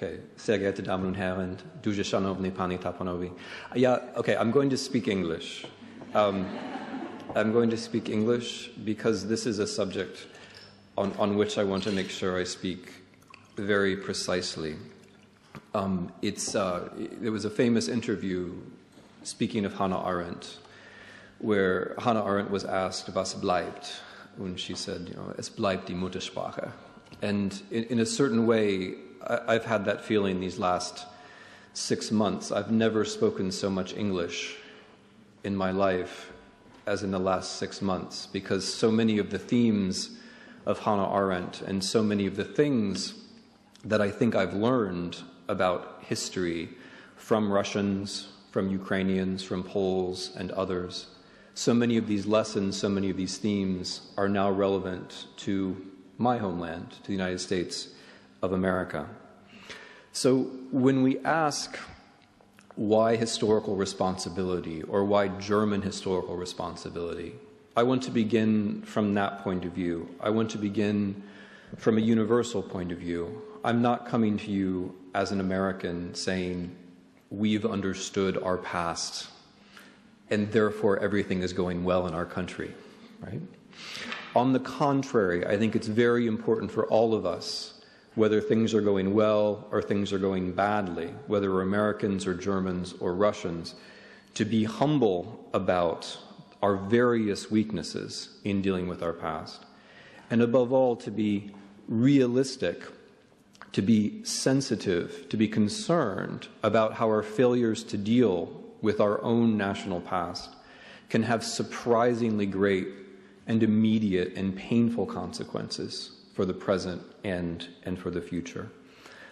Okay, sehr geehrte Damen und Herren, дуже szanowni Pani ta Panowie. Yeah, okay, I'm going to speak English. I'm going to speak English because this is a subject on which I want to make sure I speak very precisely. There was a famous interview, speaking of Hannah Arendt, where Hannah Arendt was asked, was bleibt? And she said, es bleibt die Muttersprache. And in a certain way, I've had that feeling these last 6 months. I've never spoken so much English in my life as in the last 6 months, because so many of the themes of Hannah Arendt and so many of the things that I think I've learned about history from Russians, from Ukrainians, from Poles and others, so many of these lessons, so many of these themes are now relevant to my homeland, to the United States of America. So when we ask why historical responsibility or why German historical responsibility, I want to begin from that point of view. I want to begin from a universal point of view. I'm not coming to you as an American saying, we've understood our past and therefore everything is going well in our country, right? On the contrary, I think it's very important for all of us, whether things are going well or things are going badly, whether we're Americans or Germans or Russians, to be humble about our various weaknesses in dealing with our past. And above all, to be realistic, to be sensitive, to be concerned about how our failures to deal with our own national past can have surprisingly great and immediate and painful consequences for the present and for the future.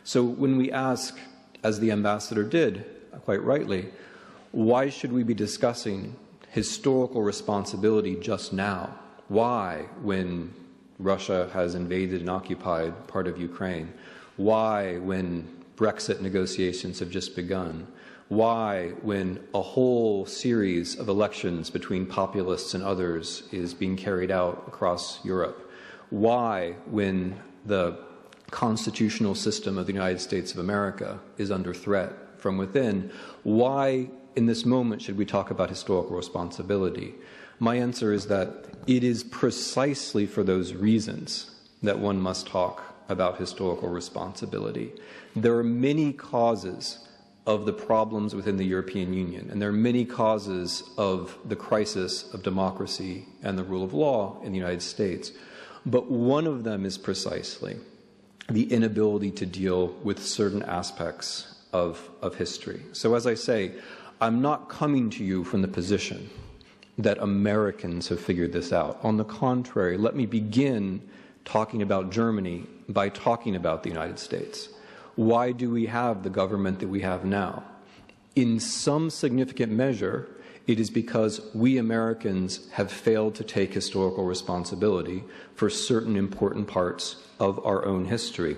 So when we ask, as the ambassador did, quite rightly, why should we be discussing historical responsibility just now? Why, when Russia has invaded and occupied part of Ukraine? Why, when Brexit negotiations have just begun? Why, when a whole series of elections between populists and others is being carried out across Europe? Why, when the constitutional system of the United States of America is under threat from within? Why, in this moment, should we talk about historical responsibility? My answer is that it is precisely for those reasons that one must talk about historical responsibility. There are many causes of the problems within the European Union, and there are many causes of the crisis of democracy and the rule of law in the United States. But one of them is precisely the inability to deal with certain aspects of history. So as I say, I'm not coming to you from the position that Americans have figured this out. On the contrary, let me begin talking about Germany by talking about the United States. Why do we have the government that we have now? In some significant measure, it is because we Americans have failed to take historical responsibility for certain important parts of our own history.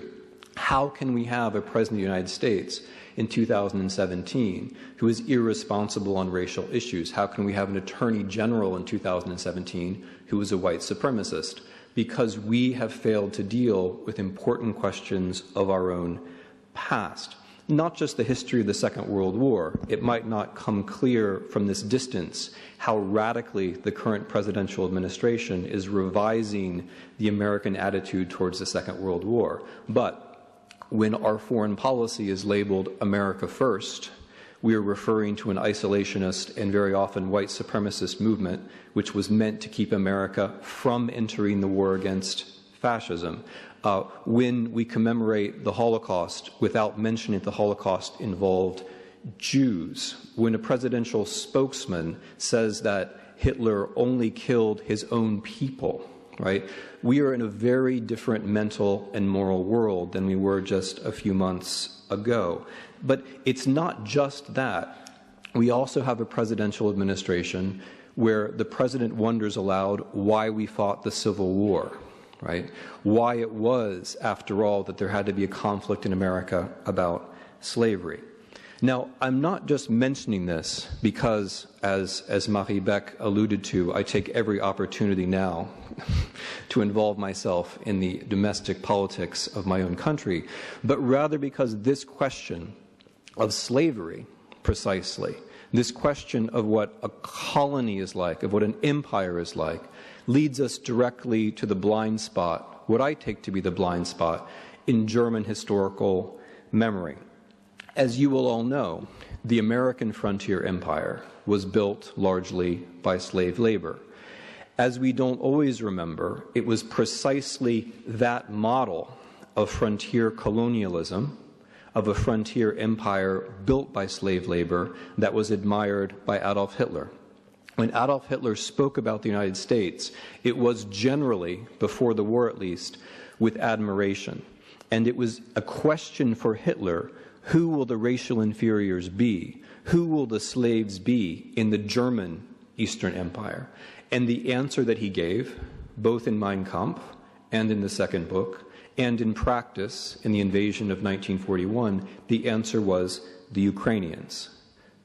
How can we have a President of the United States in 2017 who is irresponsible on racial issues? How can we have an Attorney General in 2017 who is a white supremacist? Because we have failed to deal with important questions of our own past. Not just the history of the Second World War. It might not come clear from this distance how radically the current presidential administration is revising the American attitude towards the Second World War. But when our foreign policy is labeled America First, we are referring to an isolationist and very often white supremacist movement which was meant to keep America from entering the war against fascism. When we commemorate the Holocaust without mentioning the Holocaust involved Jews, when a presidential spokesman says that Hitler only killed his own people, right? We are in a very different mental and moral world than we were just a few months ago. But it's not just that. We also have a presidential administration where the president wonders aloud why we fought the Civil War, right? Why it was, after all, that there had to be a conflict in America about slavery. Now, I'm not just mentioning this because, as Marie Beck alluded to, I take every opportunity now to involve myself in the domestic politics of my own country, but rather because this question of slavery, precisely, this question of what a colony is like, of what an empire is like, leads us directly to the blind spot, what I take to be the blind spot, in German historical memory. As you will all know, the American frontier empire was built largely by slave labor. As we don't always remember, it was precisely that model of frontier colonialism, of a frontier empire built by slave labor, that was admired by Adolf Hitler. When Adolf Hitler spoke about the United States, it was generally, before the war at least, with admiration. And it was a question for Hitler: who will the racial inferiors be? Who will the slaves be in the German Eastern Empire? And the answer that he gave, both in Mein Kampf and in the second book, and in practice in the invasion of 1941, the answer was the Ukrainians.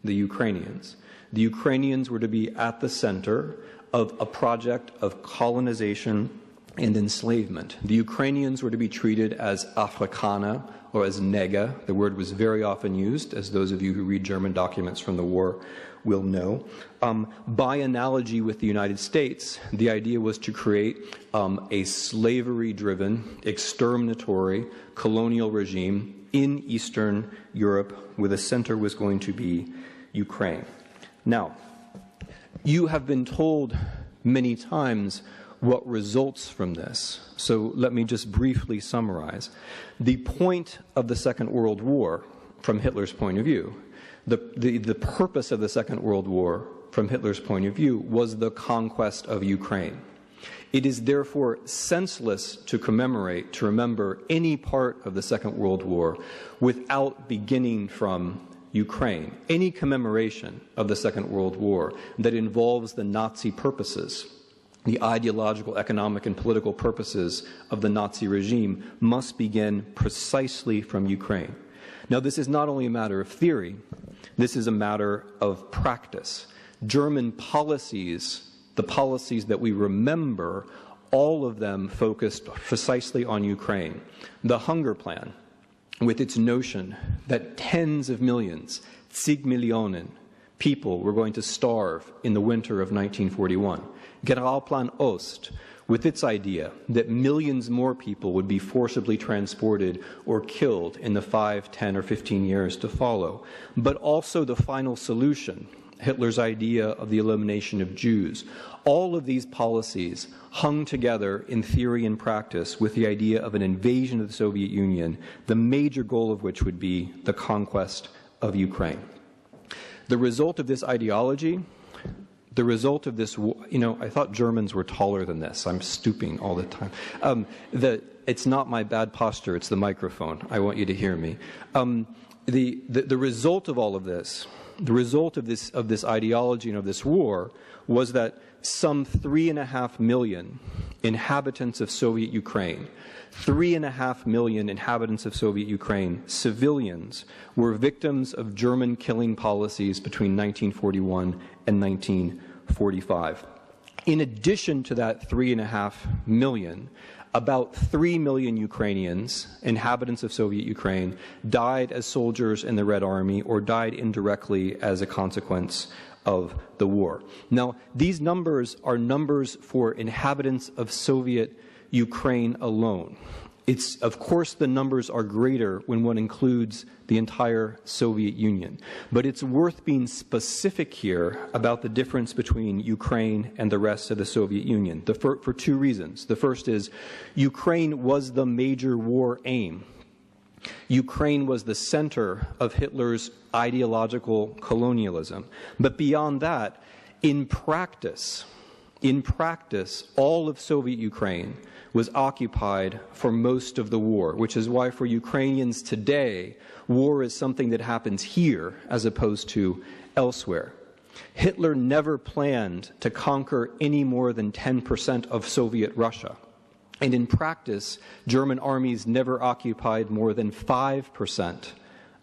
The Ukrainians. The Ukrainians were to be at the center of a project of colonization and enslavement. The Ukrainians were to be treated as Afrikaner, or as Neger. The word was very often used, as those of you who read German documents from the war will know. By analogy with the United States, the idea was to create a slavery-driven, exterminatory, colonial regime in Eastern Europe, where the center was going to be Ukraine. Now, you have been told many times what results from this. So let me just briefly summarize. The point of the Second World War, from Hitler's point of view, the purpose of the Second World War, from Hitler's point of view, was the conquest of Ukraine. It is therefore senseless to commemorate, to remember any part of the Second World War without beginning from Ukraine. Any commemoration of the Second World War that involves the Nazi purposes, the ideological, economic, and political purposes of the Nazi regime, must begin precisely from Ukraine. Now, this is not only a matter of theory, this is a matter of practice. German policies, the policies that we remember, all of them focused precisely on Ukraine. The Hunger Plan, with its notion that tens of millions, zig Millionen, people were going to starve in the winter of 1941. Generalplan Ost, with its idea that millions more people would be forcibly transported or killed in the 5, 10, or 15 years to follow. But also the final solution, Hitler's idea of the elimination of Jews. All of these policies hung together in theory and practice with the idea of an invasion of the Soviet Union, the major goal of which would be the conquest of Ukraine. The result of this ideology, the result of this, I thought Germans were taller than this. I'm stooping all the time. It's not my bad posture, it's the microphone. I want you to hear me. The result of all of this, the result of this ideology and of this war, was that some 3.5 million inhabitants of Soviet Ukraine, 3.5 million inhabitants of Soviet Ukraine, civilians, were victims of German killing policies between 1941 and 1945. In addition to that 3.5 million, about 3 million Ukrainians, inhabitants of Soviet Ukraine, died as soldiers in the Red Army or died indirectly as a consequence of the war. Now, these numbers are numbers for inhabitants of Soviet Ukraine alone. Of course, the numbers are greater when one includes the entire Soviet Union. But it's worth being specific here about the difference between Ukraine and the rest of the Soviet Union, for two reasons. The first is Ukraine was the major war aim. Ukraine was the center of Hitler's ideological colonialism. But beyond that, in practice, all of Soviet Ukraine was occupied for most of the war, which is why for Ukrainians today, war is something that happens here as opposed to elsewhere. Hitler never planned to conquer any more than 10% of Soviet Russia. And in practice, German armies never occupied more than 5%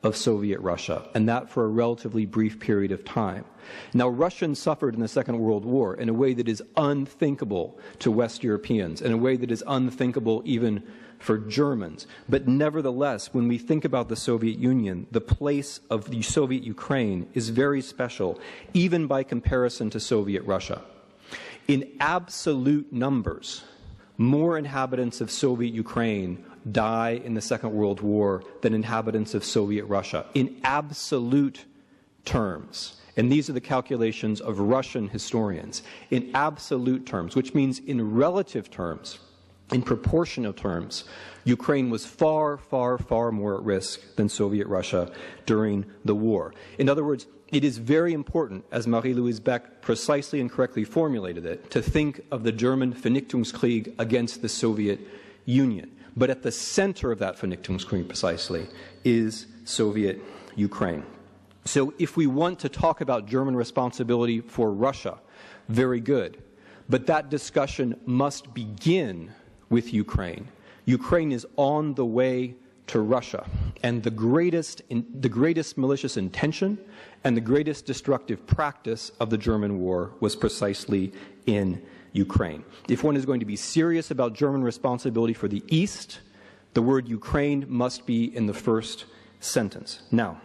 of Soviet Russia, and that for a relatively brief period of time. Now, Russians suffered in the Second World War in a way that is unthinkable to West Europeans, in a way that is unthinkable even for Germans. But nevertheless, when we think about the Soviet Union, the place of the Soviet Ukraine is very special, even by comparison to Soviet Russia. In absolute numbers, more inhabitants of Soviet Ukraine die in the Second World War than inhabitants of Soviet Russia. In absolute terms. And these are the calculations of Russian historians. In absolute terms, which means in relative terms, in proportional terms, Ukraine was far, far, far more at risk than Soviet Russia during the war. In other words, it is very important, as Marie-Louise Beck precisely and correctly formulated it, to think of the German Vernichtungskrieg against the Soviet Union. But at the center of that Vernichtungskrieg precisely is Soviet Ukraine. So if we want to talk about German responsibility for Russia, very good. But that discussion must begin with Ukraine. Ukraine is on the way to Russia. And the greatest malicious intention and the greatest destructive practice of the German war was precisely in Ukraine. If one is going to be serious about German responsibility for the East, the word Ukraine must be in the first sentence. Now,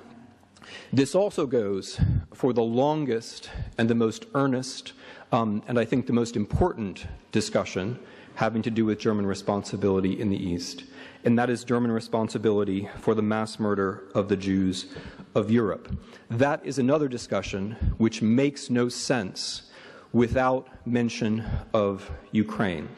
this also goes for the longest and the most earnest and I think the most important discussion having to do with German responsibility in the East, and that is German responsibility for the mass murder of the Jews of Europe. That is another discussion which makes no sense without mention of Ukraine.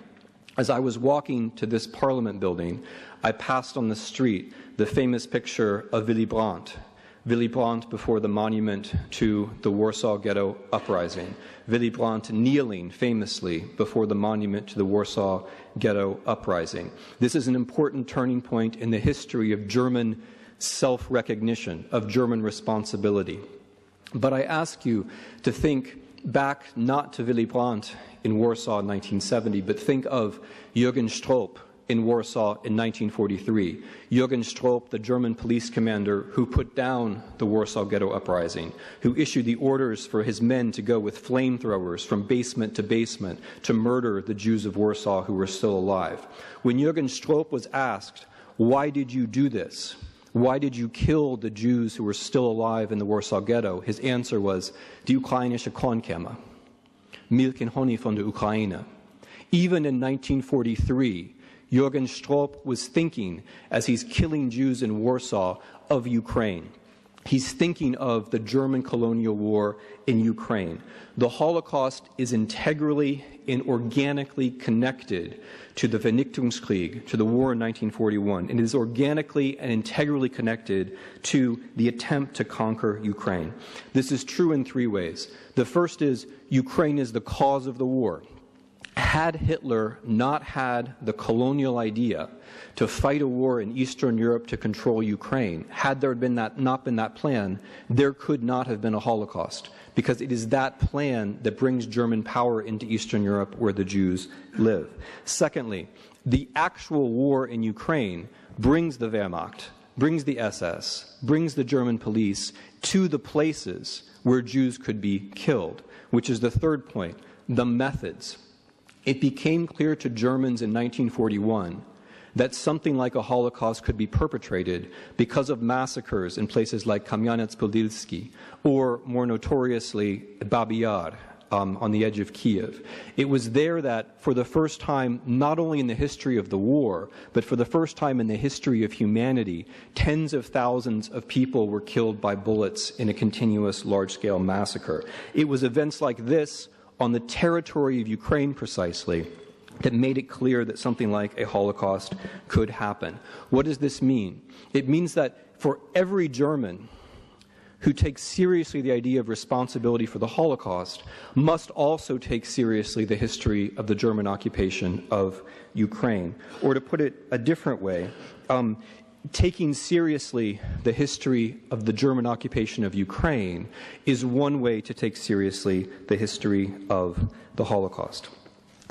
As I was walking to this Parliament building, I passed on the street the famous picture of Willy Brandt before the monument to the Warsaw Ghetto Uprising. Willy Brandt kneeling famously before the monument to the Warsaw Ghetto Uprising. This is an important turning point in the history of German self-recognition, of German responsibility. But I ask you to think back not to Willy Brandt in Warsaw in 1970, but think of Jürgen Stroop in Warsaw in 1943. Jürgen Stroop, the German police commander who put down the Warsaw Ghetto Uprising, who issued the orders for his men to go with flamethrowers from basement to murder the Jews of Warsaw who were still alive. When Jürgen Stroop was asked, why did you do this? Why did you kill the Jews who were still alive in the Warsaw Ghetto? His answer was, die ukrainische Kornkämme, Milch und Honig von der Ukraine. Even in 1943, Jürgen Stroop was thinking, as he's killing Jews in Warsaw, of Ukraine. He's thinking of the German colonial war in Ukraine. The Holocaust is integrally and organically connected to the Vernichtungskrieg, to the war in 1941. And it is organically and integrally connected to the attempt to conquer Ukraine. This is true in three ways. The first is Ukraine is the cause of the war. Had Hitler not had the colonial idea to fight a war in Eastern Europe to control Ukraine, had there not been that plan, there could not have been a Holocaust, because it is that plan that brings German power into Eastern Europe where the Jews live. Secondly, the actual war in Ukraine brings the Wehrmacht, brings the SS, brings the German police to the places where Jews could be killed, which is the third point, the methods. It became clear to Germans in 1941 that something like a Holocaust could be perpetrated because of massacres in places like Kamyanets-Podilsky, or more notoriously Babi Yar on the edge of Kiev. It was there that, for the first time, not only in the history of the war, but for the first time in the history of humanity, tens of thousands of people were killed by bullets in a continuous large-scale massacre. It was events like this, on the territory of Ukraine precisely, that made it clear that something like a Holocaust could happen. What does this mean? It means that for every German who takes seriously the idea of responsibility for the Holocaust must also take seriously the history of the German occupation of Ukraine. Or to put it a different way, taking seriously the history of the German occupation of Ukraine is one way to take seriously the history of the Holocaust.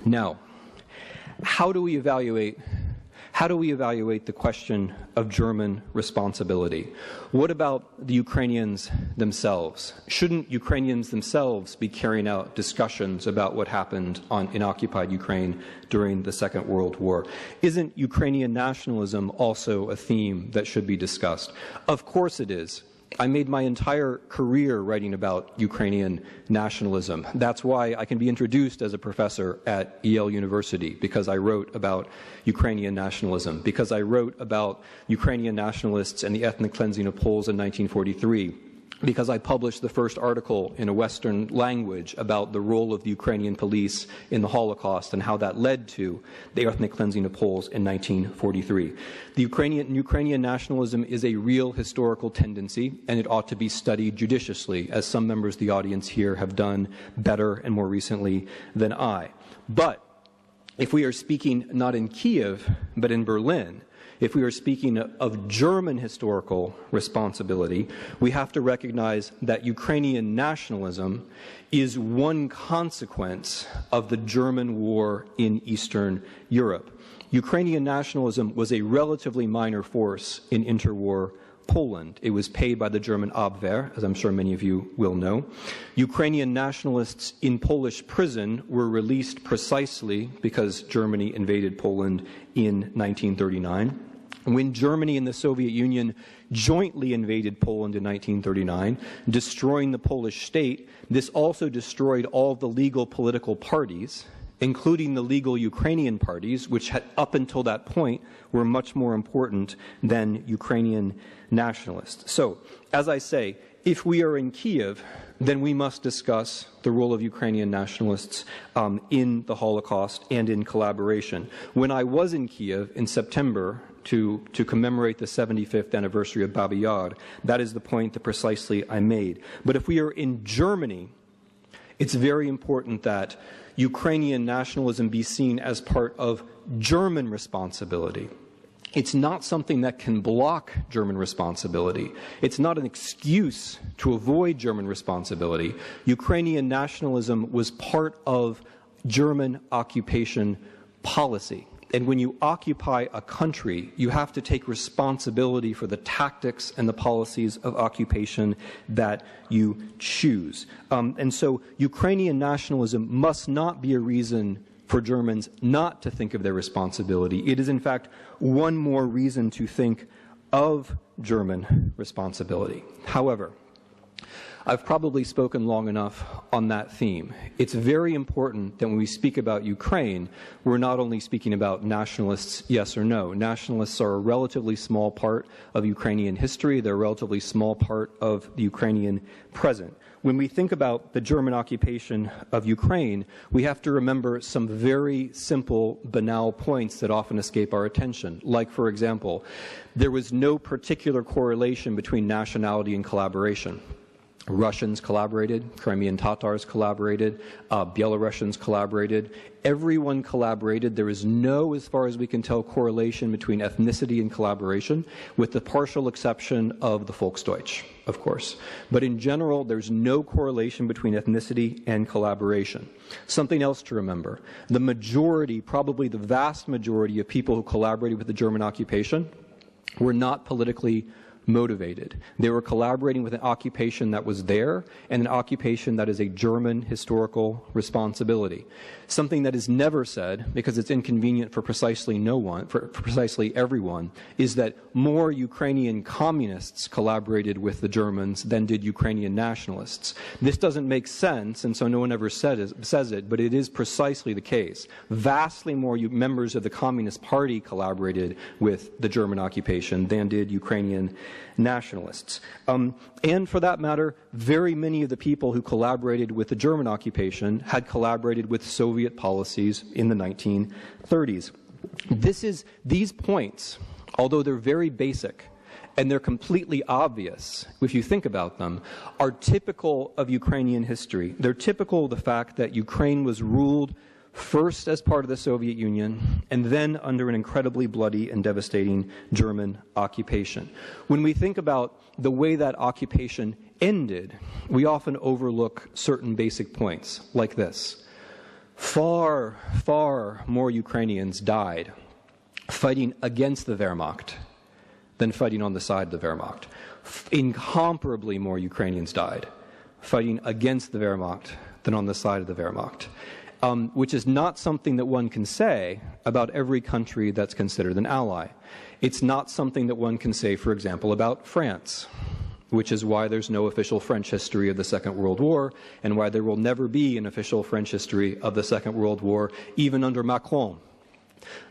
Now, how do we evaluate How do we evaluate the question of German responsibility? What about the Ukrainians themselves? Shouldn't Ukrainians themselves be carrying out discussions about what happened in occupied Ukraine during the Second World War? Isn't Ukrainian nationalism also a theme that should be discussed? Of course it is. I made my entire career writing about Ukrainian nationalism. That's why I can be introduced as a professor at Yale University, because I wrote about Ukrainian nationalism, because I wrote about Ukrainian nationalists and the ethnic cleansing of Poles in 1943, because I published the first article in a Western language about the role of the Ukrainian police in the Holocaust and how that led to the ethnic cleansing of Poles in 1943. The Ukrainian nationalism is a real historical tendency, and it ought to be studied judiciously, as some members of the audience here have done better and more recently than I. But if we are speaking not in Kiev, but in Berlin, if we are speaking of German historical responsibility, we have to recognize that Ukrainian nationalism is one consequence of the German war in Eastern Europe. Ukrainian nationalism was a relatively minor force in interwar Poland. It was paid by the German Abwehr, as I'm sure many of you will know. Ukrainian nationalists in Polish prison were released precisely because Germany invaded Poland in 1939. When Germany and the Soviet Union jointly invaded Poland in 1939, destroying the Polish state, this also destroyed all the legal political parties, including the legal Ukrainian parties, which had, up until that point, were much more important than Ukrainian nationalists. So, as I say, if we are in Kiev, then we must discuss the role of Ukrainian nationalists in the Holocaust and in collaboration. When I was in Kiev in September to commemorate the 75th anniversary of Babi Yar, that is the point that precisely I made. But if we are in Germany, it's very important that Ukrainian nationalism be seen as part of German responsibility. It's not something that can block German responsibility. It's not an excuse to avoid German responsibility. Ukrainian nationalism was part of German occupation policy. And when you occupy a country, you have to take responsibility for the tactics and the policies of occupation that you choose. And so Ukrainian nationalism must not be a reason for Germans not to think of their responsibility. It is, in fact, one more reason to think of German responsibility. However, I've probably spoken long enough on that theme. It's very important that when we speak about Ukraine, we're not only speaking about nationalists, yes or no. Nationalists are a relatively small part of Ukrainian history. They're a relatively small part of the Ukrainian present. When we think about the German occupation of Ukraine, we have to remember some very simple, banal points that often escape our attention. Like, for example, there was no particular correlation between nationality and collaboration. Russians collaborated, Crimean Tatars collaborated, Belarusians collaborated. Everyone collaborated. There is no, as far as we can tell, correlation between ethnicity and collaboration, with the partial exception of the Volksdeutsch, of course. But in general, there's no correlation between ethnicity and collaboration. Something else to remember. The majority, probably the vast majority of people who collaborated with the German occupation were not politically motivated. They were collaborating with an occupation that was there and an occupation that is a German historical responsibility. Something that is never said, because it's inconvenient for precisely no one, for precisely everyone, is that more Ukrainian communists collaborated with the Germans than did Ukrainian nationalists. This doesn't make sense, and so no one ever says it, but it is precisely the case. Vastly more members of the Communist Party collaborated with the German occupation than did Ukrainian nationalists. And for that matter, very many of the people who collaborated with the German occupation had collaborated with Soviet policies in the 1930s. These points, although they're very basic and they're completely obvious if you think about them, are typical of Ukrainian history. They're typical of the fact that Ukraine was ruled first as part of the Soviet Union, and then under an incredibly bloody and devastating German occupation. When we think about the way that occupation ended, we often overlook certain basic points, like this. Far, far more Ukrainians died fighting against the Wehrmacht than fighting on the side of the Wehrmacht. Incomparably more Ukrainians died fighting against the Wehrmacht than on the side of the Wehrmacht, which is not something that one can say about every country that's considered an ally. It's not something that one can say, for example, about France, which is why there's no official French history of the Second World War, and why there will never be an official French history of the Second World War, even under Macron.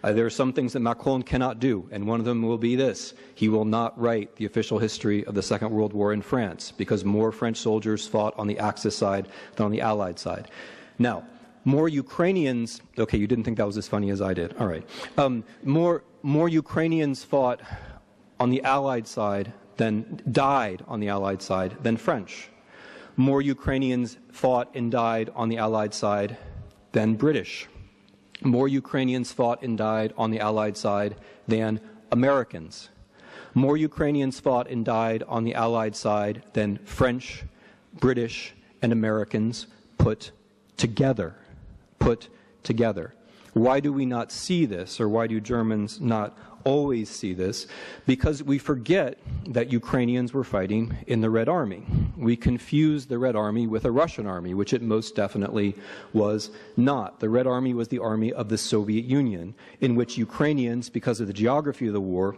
There are some things that Macron cannot do, and one of them will be this. He will not write the official history of the Second World War in France, because more French soldiers fought on the Axis side than on the Allied side. Now, more Ukrainians, okay, you didn't think that was as funny as I did, all right. More Ukrainians fought on the Allied side than died on the Allied side than French. More Ukrainians fought and died on the Allied side than British. More Ukrainians fought and died on the Allied side than Americans. More Ukrainians fought and died on the Allied side than French, British, and Americans put together. Put together. Why do we not see this, or why do Germans not always see this? Because we forget that Ukrainians were fighting in the Red Army. We confuse the Red Army with a Russian army, which it most definitely was not. The Red Army was the army of the Soviet Union, in which Ukrainians, because of the geography of the war,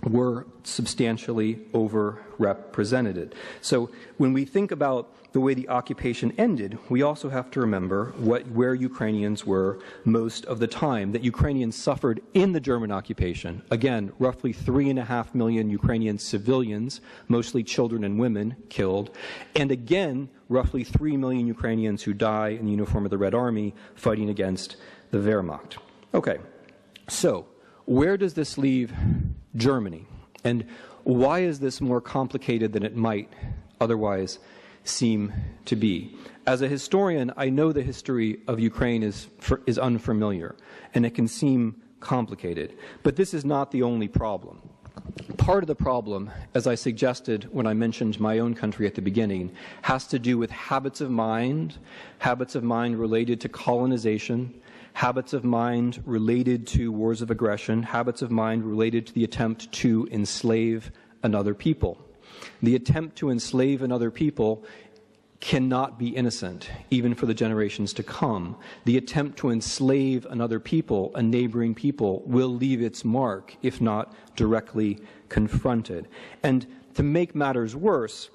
were substantially overrepresented. So when we think about the way the occupation ended, we also have to remember where Ukrainians were most of the time, that Ukrainians suffered in the German occupation. Again, roughly 3.5 million Ukrainian civilians, mostly children and women, killed. And again, roughly 3 million Ukrainians who die in the uniform of the Red Army fighting against the Wehrmacht. Okay, so where does this leave Germany? And why is this more complicated than it might otherwise seem to be? As a historian, I know the history of Ukraine is unfamiliar, and it can seem complicated. But this is not the only problem. Part of the problem, as I suggested when I mentioned my own country at the beginning, has to do with habits of mind related to colonization, habits of mind related to wars of aggression, habits of mind related to the attempt to enslave another people. The attempt to enslave another people cannot be innocent, even for the generations to come. The attempt to enslave another people, a neighboring people, will leave its mark if not directly confronted. And to make matters worse,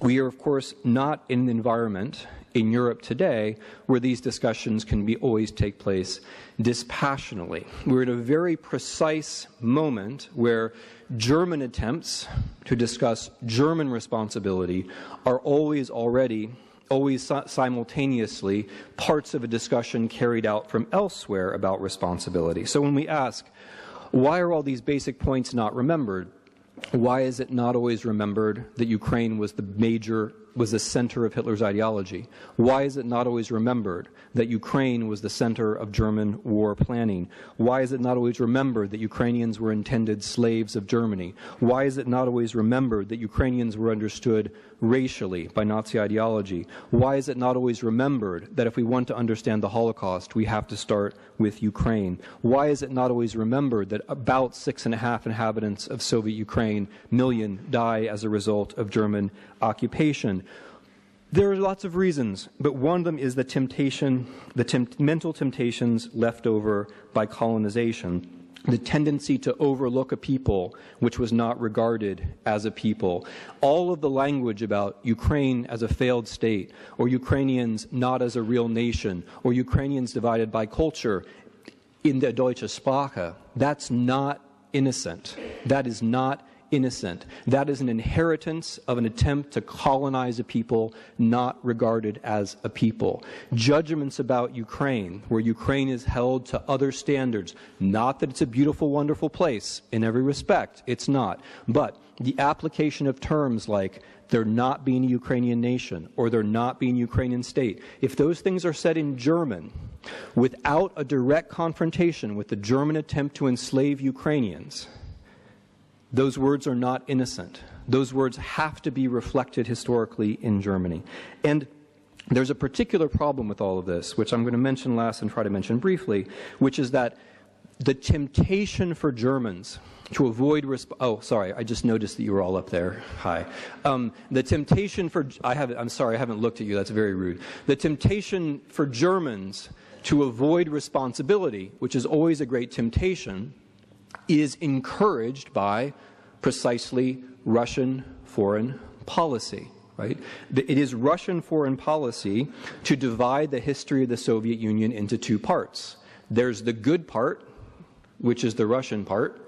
we are, of course, not in an environment in Europe today where these discussions can always take place dispassionately. We're in a very precise moment where German attempts to discuss German responsibility are always simultaneously parts of a discussion carried out from elsewhere about responsibility. So when we ask, why are all these basic points not remembered? Why is it not always remembered that Ukraine was the center of Hitler's ideology? Why is it not always remembered that Ukraine was the center of German war planning? Why is it not always remembered that Ukrainians were intended slaves of Germany? Why is it not always remembered that Ukrainians were understood racially by Nazi ideology? Why is it not always remembered that if we want to understand the Holocaust, we have to start with Ukraine? Why is it not always remembered that about 6.5 inhabitants of Soviet Ukraine million die as a result of German occupation? There are lots of reasons, but one of them is the mental temptations left over by colonization. The tendency to overlook a people which was not regarded as a people. All of the language about Ukraine as a failed state, or Ukrainians not as a real nation, or Ukrainians divided by culture in the Deutsche Sprache, that's not innocent. That is not innocent. That is an inheritance of an attempt to colonize a people not regarded as a people. Judgments about Ukraine, where Ukraine is held to other standards, not that it's a beautiful, wonderful place in every respect, it's not, but the application of terms like there not being a Ukrainian nation or there not being a Ukrainian state, if those things are said in German without a direct confrontation with the German attempt to enslave Ukrainians, those words are not innocent. Those words have to be reflected historically in Germany. And there's a particular problem with all of this, which I'm going to mention last and try to mention briefly, which is that the temptation for Germans to avoid oh, sorry, I just noticed that you were all up there. Hi. The temptation for, I'm sorry, I haven't looked at you, that's very rude. The temptation for Germans to avoid responsibility, which is always a great temptation, is encouraged by precisely Russian foreign policy, right? It is Russian foreign policy to divide the history of the Soviet Union into two parts. There's the good part, which is the Russian part,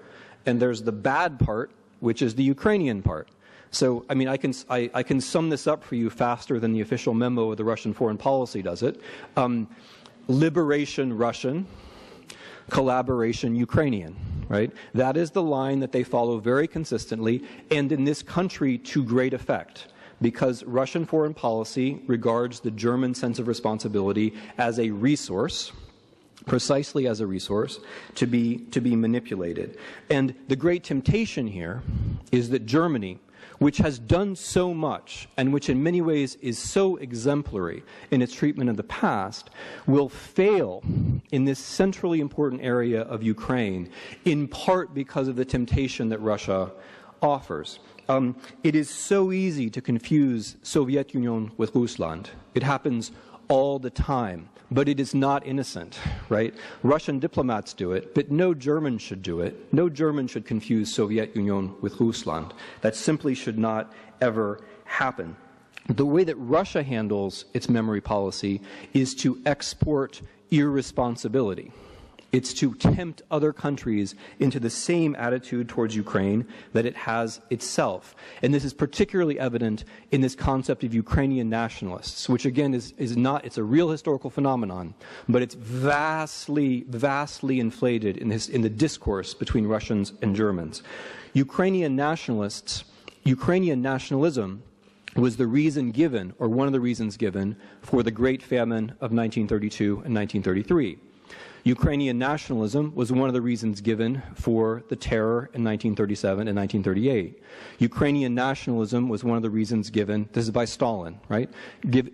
and there's the bad part, which is the Ukrainian part. So, I mean, I can sum this up for you faster than the official memo of the Russian foreign policy does it. Liberation Russian, collaboration Ukrainian, right? That is the line that they follow very consistently, and in this country to great effect, because Russian foreign policy regards the German sense of responsibility as a resource, precisely as a resource, to be manipulated. And the great temptation here is that Germany, which has done so much and which in many ways is so exemplary in its treatment of the past, will fail in this centrally important area of Ukraine, in part because of the temptation that Russia offers. It is so easy to confuse Soviet Union with Rusland. It happens all the time, but it is not innocent, right? Russian diplomats do it, but no German should do it. No German should confuse Soviet Union with Rusland. That simply should not ever happen. The way that Russia handles its memory policy is to export irresponsibility. It's to tempt other countries into the same attitude towards Ukraine that it has itself. And this is particularly evident in this concept of Ukrainian nationalists, which again is not, it's a real historical phenomenon, but it's vastly inflated in the discourse between Russians and Germans. Ukrainian nationalists, Ukrainian nationalism was the reason given, or one of the reasons given, for the Great Famine of 1932 and 1933. Ukrainian nationalism was one of the reasons given for the terror in 1937 and 1938. Ukrainian nationalism was one of the reasons given, this is by Stalin, right,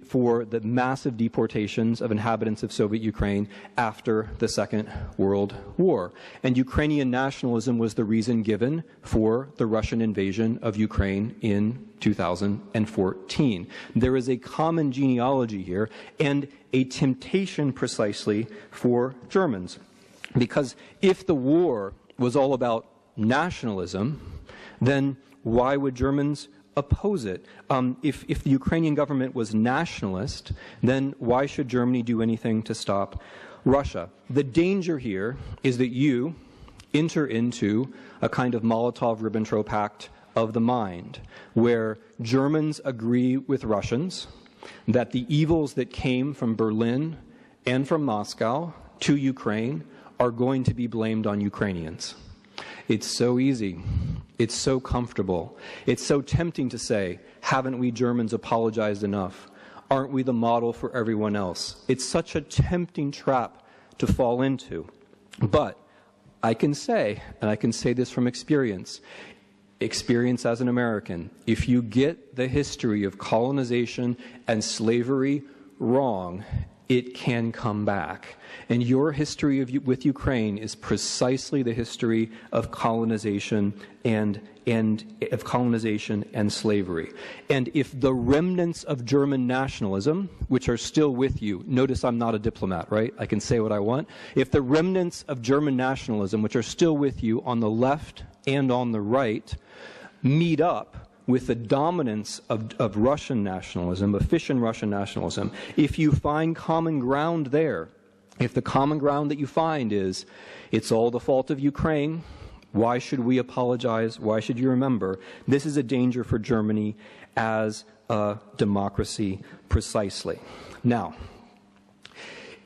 for the massive deportations of inhabitants of Soviet Ukraine after the Second World War. And Ukrainian nationalism was the reason given for the Russian invasion of Ukraine in 2014. There is a common genealogy here and a temptation precisely for Germans. Because if the war was all about nationalism, then why would Germans oppose it? If the Ukrainian government was nationalist, then why should Germany do anything to stop Russia? The danger here is that you enter into a kind of Molotov-Ribbentrop pact of the mind, where Germans agree with Russians that the evils that came from Berlin and from Moscow to Ukraine are going to be blamed on Ukrainians. It's so easy. It's so comfortable. It's so tempting to say, haven't we Germans apologized enough? Aren't we the model for everyone else? It's such a tempting trap to fall into. But I can say, and I can say this from experience as an American, if you get the history of colonization and slavery wrong, it can come back. And your history with Ukraine is precisely the history of colonization and slavery. And if the remnants of German nationalism, which are still with you, notice I'm not a diplomat, right? I can say what I want. If the remnants of German nationalism, which are still with you on the left and on the right, meet up with the dominance of Russian nationalism, efficient Russian nationalism, if you find common ground there, if the common ground that you find is, it's all the fault of Ukraine, why should we apologize, why should you remember, this is a danger for Germany as a democracy precisely. Now,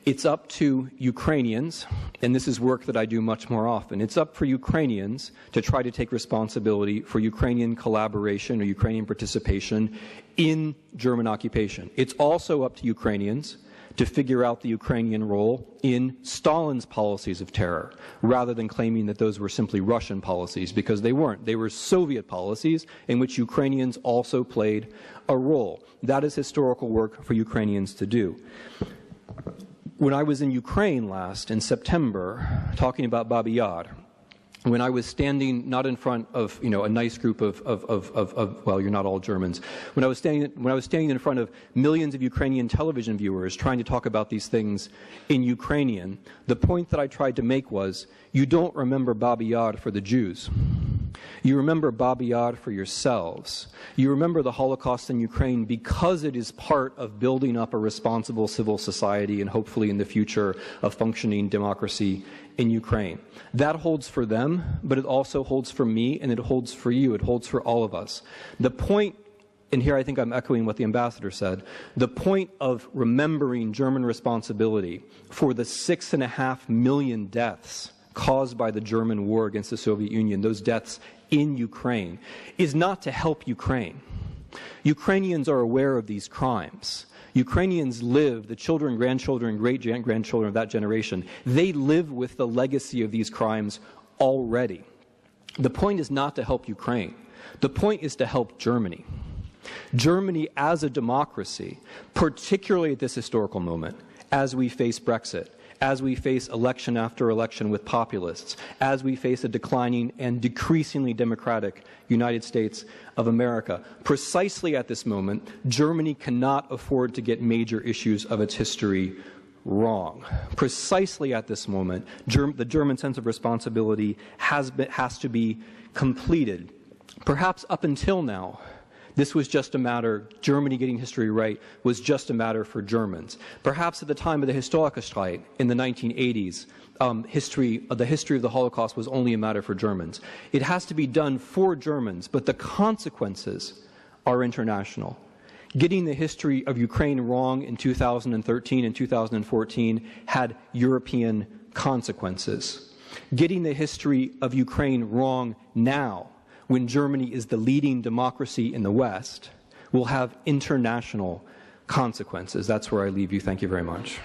it's up to Ukrainians, and this is work that I do much more often, it's up for Ukrainians to try to take responsibility for Ukrainian collaboration or Ukrainian participation in German occupation. It's also up to Ukrainians to figure out the Ukrainian role in Stalin's policies of terror, rather than claiming that those were simply Russian policies, because they weren't. They were Soviet policies in which Ukrainians also played a role. That is historical work for Ukrainians to do. When I was in Ukraine last, in September, talking about Babi Yar, when I was standing not in front of, a nice group of well, you're not all Germans. When I was standing in front of millions of Ukrainian television viewers trying to talk about these things in Ukrainian, the point that I tried to make was, you don't remember Babi Yar for the Jews. You remember Babi Yar for yourselves. You remember the Holocaust in Ukraine because it is part of building up a responsible civil society and hopefully in the future a functioning democracy in Ukraine. That holds for them, but it also holds for me and it holds for you. It holds for all of us. The point, and here I think I'm echoing what the ambassador said, the point of remembering German responsibility for the 6.5 million deaths caused by the German war against the Soviet Union, those deaths in Ukraine, is not to help Ukraine. Ukrainians are aware of these crimes. Ukrainians live, the children, grandchildren, great-grandchildren of that generation, they live with the legacy of these crimes already. The point is not to help Ukraine. The point is to help Germany. Germany as a democracy, particularly at this historical moment, as we face Brexit, as we face election after election with populists, as we face a declining and decreasingly democratic United States of America. Precisely at this moment, Germany cannot afford to get major issues of its history wrong. Precisely at this moment, the German sense of responsibility has to be completed. Perhaps up until now, this was just a matter, Germany getting history right was just a matter for Germans. Perhaps at the time of the Historikerstreit in the 1980s, the history of the Holocaust was only a matter for Germans. It has to be done for Germans, but the consequences are international. Getting the history of Ukraine wrong in 2013 and 2014 had European consequences. Getting the history of Ukraine wrong now, when Germany is the leading democracy in the West, will have international consequences. That's where I leave you. Thank you very much.